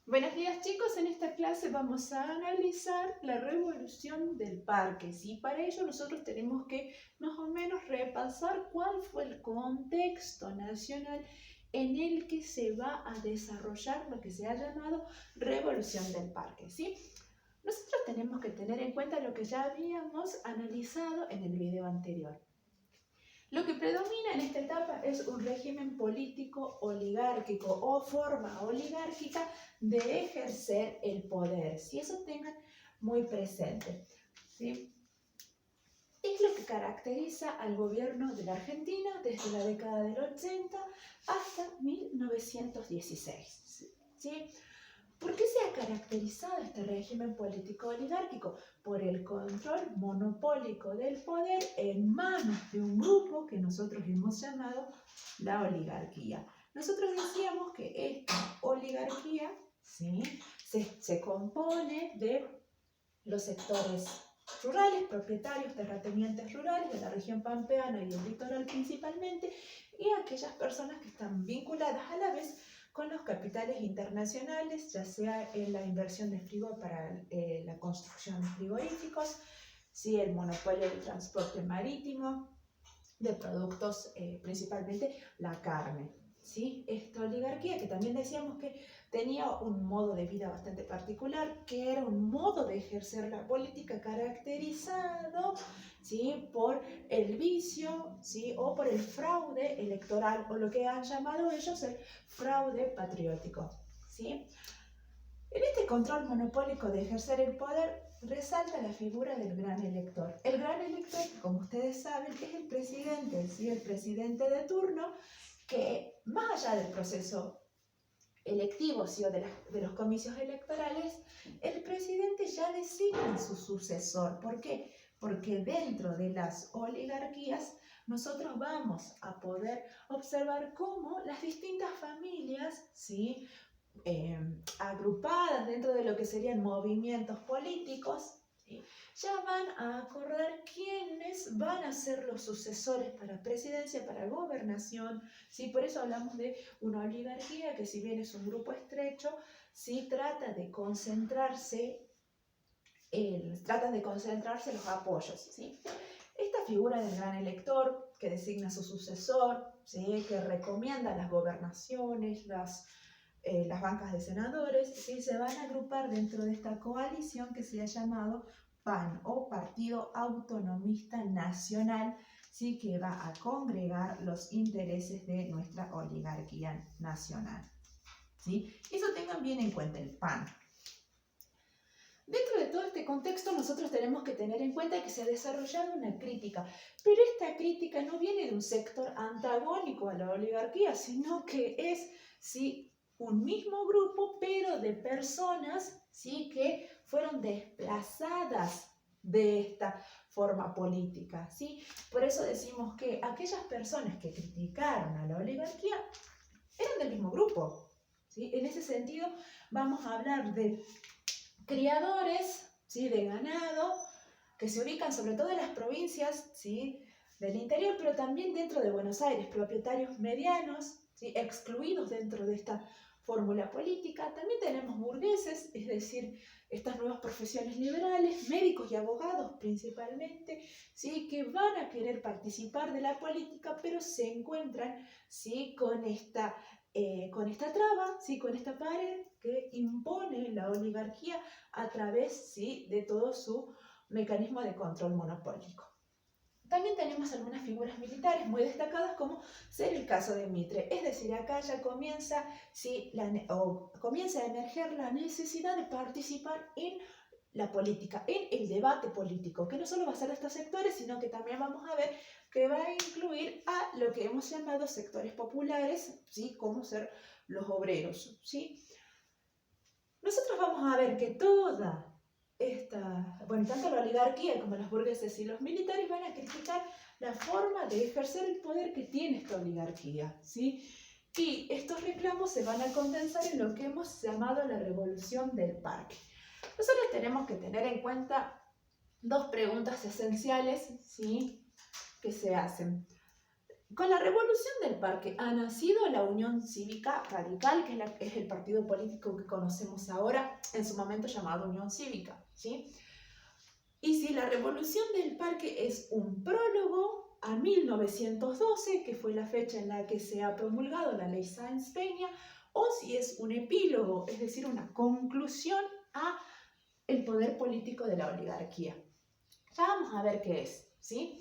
Buenos días chicos, en esta clase vamos a analizar la revolución del parque. ¿Sí? Para ello nosotros tenemos que más o menos repasar cuál fue el contexto nacional en el que se va a desarrollar lo que se ha llamado revolución del parque. ¿Sí? Nosotros tenemos que tener en cuenta lo que ya habíamos analizado en el video anterior. Lo que predomina en esta etapa es un régimen político oligárquico o forma oligárquica de ejercer el poder. Si eso tengan muy presente. ¿Sí? Es lo que caracteriza al gobierno de la Argentina desde la década del 80 hasta 1916. ¿Sí? ¿Por qué se ha caracterizado este régimen político oligárquico? Por el control monopólico del poder en manos de un grupo que nosotros hemos llamado la oligarquía. Nosotros decíamos que esta oligarquía, ¿sí?, se compone de los sectores rurales, propietarios, terratenientes rurales de la región pampeana y del litoral principalmente, y aquellas personas que están vinculadas a la vez con los capitales internacionales, ya sea en la inversión de para la construcción de frigoríficos, ¿sí?, el monopolio del transporte marítimo, de productos, principalmente la carne. ¿Sí? Esta oligarquía, que también decíamos que tenía un modo de vida bastante particular, que era un modo de ejercer la política caracterizado, ¿sí?, por el vicio, ¿sí?, o por el fraude electoral, o lo que han llamado ellos el fraude patriótico. ¿Sí? En este control monopólico de ejercer el poder resalta la figura del gran elector. El gran elector, como ustedes saben, es el presidente, ¿sí?, el presidente de turno, que más allá del proceso electivo, ¿sí?, o de los comicios electorales, el presidente ya designa su sucesor. ¿Por qué? Porque dentro de las oligarquías nosotros vamos a poder observar cómo las distintas familias, ¿sí?, agrupadas dentro de lo que serían movimientos políticos, ¿sí?, ya van a acordar quiénes van a ser los sucesores para presidencia, para gobernación. ¿Sí? Por eso hablamos de una oligarquía que, si bien es un grupo estrecho, sí trata de concentrarse los apoyos. ¿Sí? Esta figura del gran elector que designa su sucesor, ¿sí?, que recomienda las gobernaciones, las bancas de senadores, ¿sí?, se van a agrupar dentro de esta coalición que se ha llamado PAN, o Partido Autonomista Nacional, ¿sí?, que va a congregar los intereses de nuestra oligarquía nacional. ¿Sí? Eso tengan bien en cuenta, el PAN. Dentro de todo este contexto nosotros tenemos que tener en cuenta que se ha desarrollado una crítica, pero esta crítica no viene de un sector antagónico a la oligarquía, sino que es, sí, un mismo grupo, pero de personas, ¿sí?, que fueron desplazadas de esta forma política. ¿Sí? Por eso decimos que aquellas personas que criticaron a la oligarquía eran del mismo grupo. ¿Sí? En ese sentido vamos a hablar de criadores, ¿sí?, de ganado, que se ubican sobre todo en las provincias, ¿sí?, del interior, pero también dentro de Buenos Aires, propietarios medianos, ¿sí?, excluidos dentro de esta fórmula política. También tenemos burgueses, es decir, estas nuevas profesiones liberales, médicos y abogados principalmente, ¿sí?, que van a querer participar de la política, pero se encuentran, ¿sí?, con esta traba, ¿sí?, con esta pared que impone la oligarquía a través, ¿sí?, de todo su mecanismo de control monopólico. También tenemos algunas figuras militares muy destacadas, como ser el caso de Mitre. Es decir, acá ya comienza, ¿sí?, comienza a emerger la necesidad de participar en la política, en el debate político, que no solo va a ser de estos sectores, sino que también vamos a ver que va a incluir a lo que hemos llamado sectores populares, ¿sí?, como ser los obreros. ¿Sí? Nosotros vamos a ver que toda tanto la oligarquía como los burgueses y los militares van a criticar la forma de ejercer el poder que tiene esta oligarquía. ¿Sí? Y estos reclamos se van a condensar en lo que hemos llamado la revolución del parque. Nosotros tenemos que tener en cuenta dos preguntas esenciales, ¿sí?, que se hacen. Con la revolución del parque ha nacido la Unión Cívica Radical, que es el partido político que conocemos ahora, en su momento llamado Unión Cívica, ¿sí? Y si la revolución del parque es un prólogo a 1912, que fue la fecha en la que se ha promulgado la ley Sáenz-Peña, o si es un epílogo, es decir, una conclusión a el poder político de la oligarquía. Ya vamos a ver qué es, ¿sí?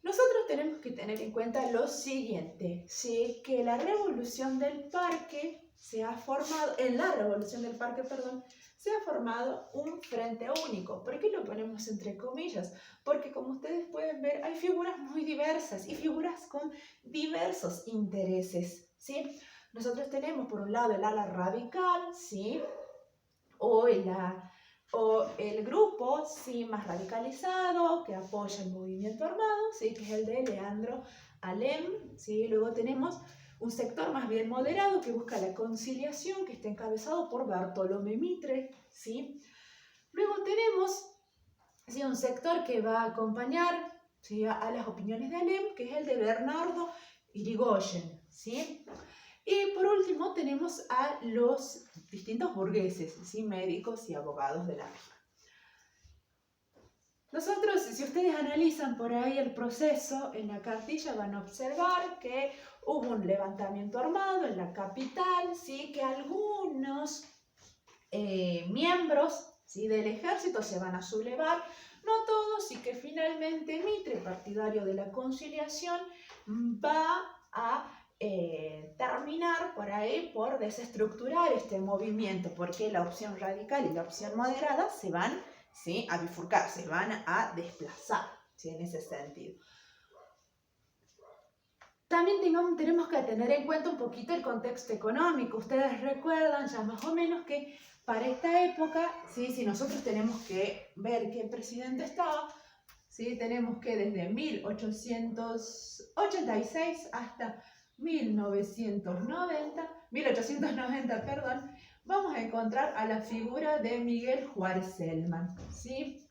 Nosotros tenemos que tener en cuenta lo siguiente, ¿sí? Que la revolución del parque se ha formado, en la revolución del parque, perdón, se ha formado un frente único. ¿Por qué lo ponemos entre comillas? Porque como ustedes pueden ver, hay figuras muy diversas y figuras con diversos intereses, ¿sí? Nosotros tenemos por un lado el ala radical, ¿sí? O el grupo sí, más radicalizado que apoya el movimiento armado, ¿sí? Que es el de Leandro Alem. ¿Sí? Luego tenemos un sector más bien moderado que busca la conciliación, que está encabezado por Bartolomé Mitre. ¿Sí? Luego tenemos, ¿sí?, un sector que va a acompañar, ¿sí?, a las opiniones de Alem, que es el de Bernardo Irigoyen. ¿Sí? Y por último tenemos a los distintos burgueses, ¿sí?, médicos y abogados de la región. Nosotros, si ustedes analizan por ahí el proceso, en la cartilla van a observar que hubo un levantamiento armado en la capital, ¿sí?, que algunos miembros, ¿sí?, del ejército se van a sublevar, no todos, y que finalmente Mitre, partidario de la conciliación, va a terminar por ahí por desestructurar este movimiento, porque la opción radical y la opción moderada se van, ¿sí?, a bifurcar, se van a desplazar, ¿sí?, en ese sentido. También tenemos que tener en cuenta un poquito el contexto económico. Ustedes recuerdan ya más o menos que para esta época, ¿sí?, si nosotros tenemos que ver qué presidente estaba, ¿sí?, tenemos que desde 1886 hasta 1890, perdón, vamos a encontrar a la figura de Miguel Juárez Celman, ¿sí?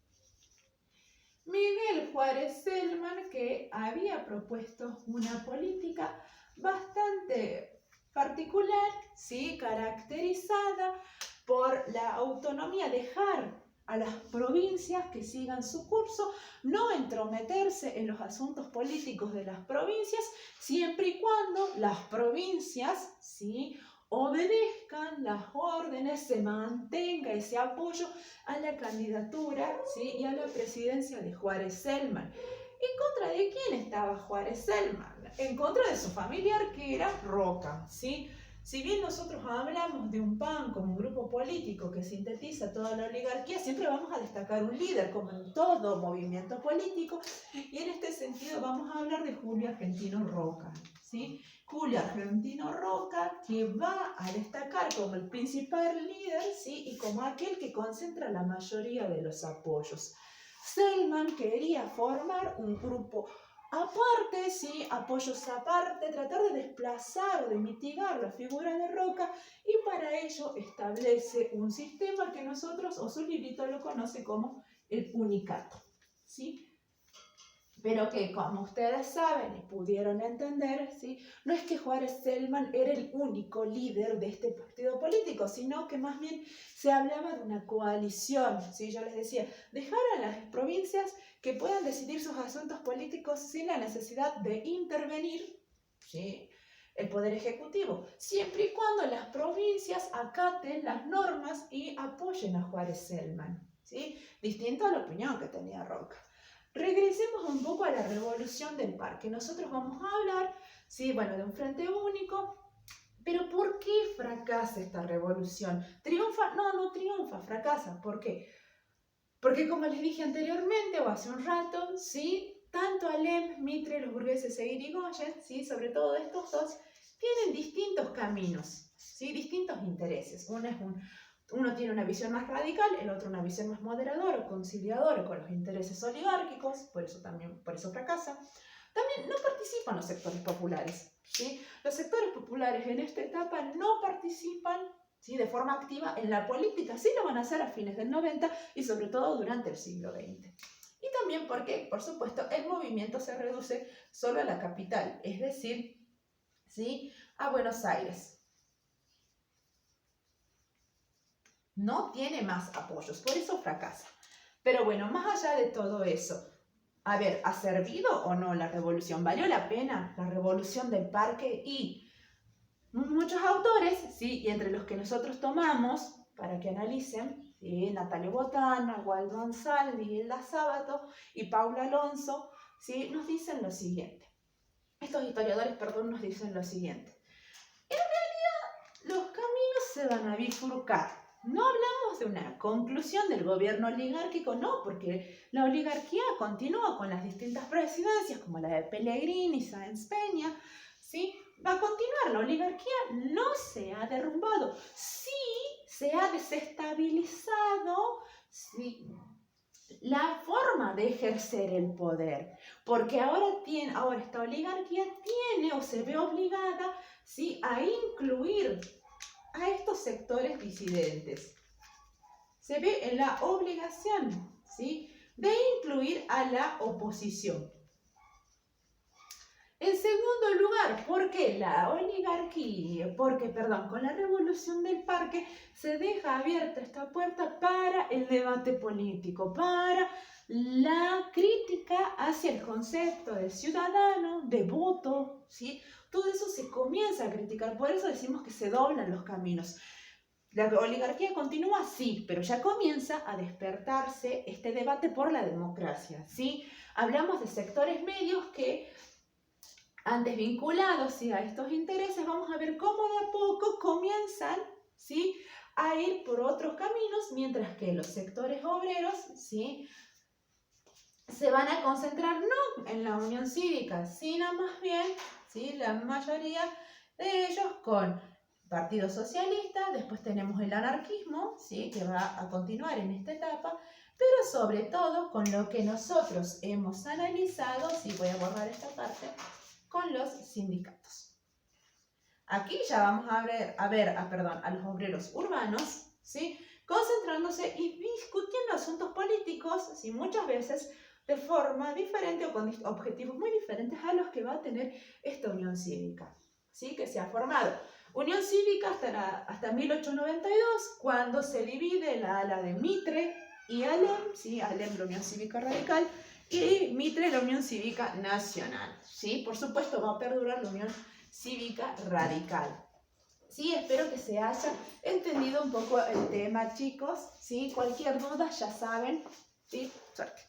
Miguel Juárez Celman, que había propuesto una política bastante particular, ¿sí?, caracterizada por la autonomía, dejar a las provincias que sigan su curso, no entrometerse en los asuntos políticos de las provincias, siempre y cuando las provincias, ¿sí?, obedezcan las órdenes, se mantenga ese apoyo a la candidatura, ¿sí?, y a la presidencia de Juárez Celman. ¿En contra de quién estaba Juárez Celman? En contra de su familiar, que era Roca, ¿sí? Si bien nosotros hablamos de un PAN como un grupo político que sintetiza toda la oligarquía, siempre vamos a destacar un líder, como en todo movimiento político, y en este sentido vamos a hablar de Julio Argentino Roca, ¿sí? Julio Argentino Roca, que va a destacar como el principal líder, ¿sí?, y como aquel que concentra la mayoría de los apoyos. Celman quería formar un grupo aparte, ¿sí?, apoyos aparte, tratar de desplazar o de mitigar la figura de Roca, y para ello establece un sistema que nosotros, o su librito lo conoce como el unicato, ¿sí? Pero que, como ustedes saben y pudieron entender, ¿sí?, no es que Juárez Celman era el único líder de este partido político, sino que más bien se hablaba de una coalición, ¿sí? Yo les decía, dejar a las provincias que puedan decidir sus asuntos políticos sin la necesidad de intervenir, ¿sí?, el Poder Ejecutivo, siempre y cuando las provincias acaten las normas y apoyen a Juárez Celman, ¿sí?, distinto a la opinión que tenía Roca. Regresemos un poco a la revolución del parque. Nosotros vamos a hablar, sí, bueno, de un frente único, pero ¿por qué fracasa esta revolución? ¿Triunfa? No, no triunfa, fracasa. ¿Por qué? Porque, como les dije anteriormente o hace un rato, ¿sí?, tanto Alem, Mitre, los burgueses e Irigoyen, ¿sí?, sobre todo estos dos, tienen distintos caminos, ¿sí?, distintos intereses. Uno tiene una visión más radical, el otro una visión más moderadora o conciliadora con los intereses oligárquicos, por eso fracasa. También no participan los sectores populares, ¿sí? Los sectores populares en esta etapa no participan, ¿sí?, de forma activa en la política, sí lo van a hacer a fines del 90 y sobre todo durante el siglo XX. Y también porque, por supuesto, el movimiento se reduce solo a la capital, es decir, ¿sí?, a Buenos Aires. No tiene más apoyos, por eso fracasa. Pero bueno, más allá de todo eso, a ver, ¿ha servido o no la revolución? ¿Valió la pena la revolución del parque? Y muchos autores, ¿sí?, y entre los que nosotros tomamos para que analicen, ¿sí?, Natalio Botana, Waldo Ansaldi, Hilda Sábato y Paula Alonso, ¿sí?, nos dicen lo siguiente. Estos historiadores, perdón, nos dicen lo siguiente. En realidad, los caminos se van a bifurcar. No hablamos de una conclusión del gobierno oligárquico, no, porque la oligarquía continúa con las distintas presidencias, como la de Pellegrini, Sáenz Peña, ¿sí? Va a continuar, la oligarquía no se ha derrumbado, sí se ha desestabilizado, sí, la forma de ejercer el poder, porque ahora esta oligarquía tiene o se ve obligada, ¿sí?, a incluir a estos sectores disidentes. Se ve en la obligación, ¿sí?, de incluir a la oposición. En segundo lugar, ¿por qué la oligarquía? Porque, perdón, con la revolución del parque se deja abierta esta puerta para el debate político, para la crítica hacia el concepto de ciudadano, de voto, ¿sí? Todo eso se comienza a criticar, por eso decimos que se doblan los caminos. La oligarquía continúa, sí, pero ya comienza a despertarse este debate por la democracia, ¿sí? Hablamos de sectores medios que, antes vinculados, ¿sí?, a estos intereses, vamos a ver cómo de a poco comienzan, ¿sí?, a ir por otros caminos, mientras que los sectores obreros, ¿sí?, se van a concentrar no en la unión cívica, sino más bien, ¿sí?, la mayoría de ellos con Partido Socialista. Después tenemos el anarquismo, ¿sí?, que va a continuar en esta etapa, pero sobre todo con lo que nosotros hemos analizado, sí, voy a borrar esta parte, con los sindicatos. Aquí ya vamos a ver a los obreros urbanos, ¿sí?, concentrándose y discutiendo asuntos políticos, ¿sí?, muchas veces de forma diferente o con objetivos muy diferentes a los que va a tener esta Unión Cívica, ¿sí?, que se ha formado. Unión Cívica hasta 1892, cuando se divide la ala de Mitre y Alem, ¿sí?, Alem, la Unión Cívica Radical, y Mitre, la Unión Cívica Nacional, ¿sí? Por supuesto va a perdurar la Unión Cívica Radical. Sí, espero que se haya entendido un poco el tema, chicos, ¿sí? Cualquier duda ya saben, ¿sí? Suerte.